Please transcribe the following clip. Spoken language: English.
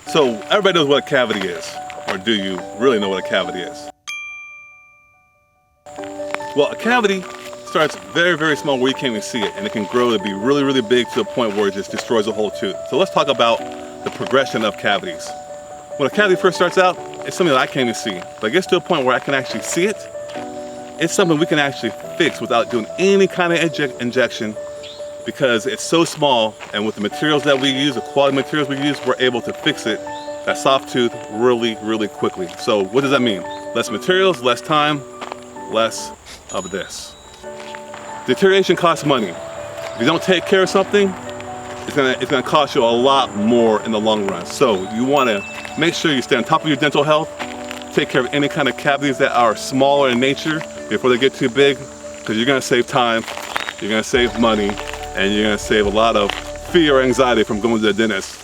So everybody knows what a cavity is, or do you really know what a cavity is? Well, a cavity starts very, very small where you can't even see it, and it can grow to be really, really big to the point where it just destroys the whole tooth. So let's talk about the progression of cavities. When a cavity first starts out, it's something that I can't even see. But it gets to a point where I can actually see it. It's something we can actually fix without doing any kind of injection, because it's so small, and with the materials that we use, the quality materials we use, we're able to fix it, that soft tooth, really, really quickly. So what does that mean? Less materials, less time, less of this. Deterioration costs money. If you don't take care of something, it's gonna cost you a lot more in the long run. So you wanna make sure you stay on top of your dental health, take care of any kind of cavities that are smaller in nature before they get too big, because you're gonna save time, you're gonna save money, and you're gonna save a lot of fear or anxiety from going to the dentist.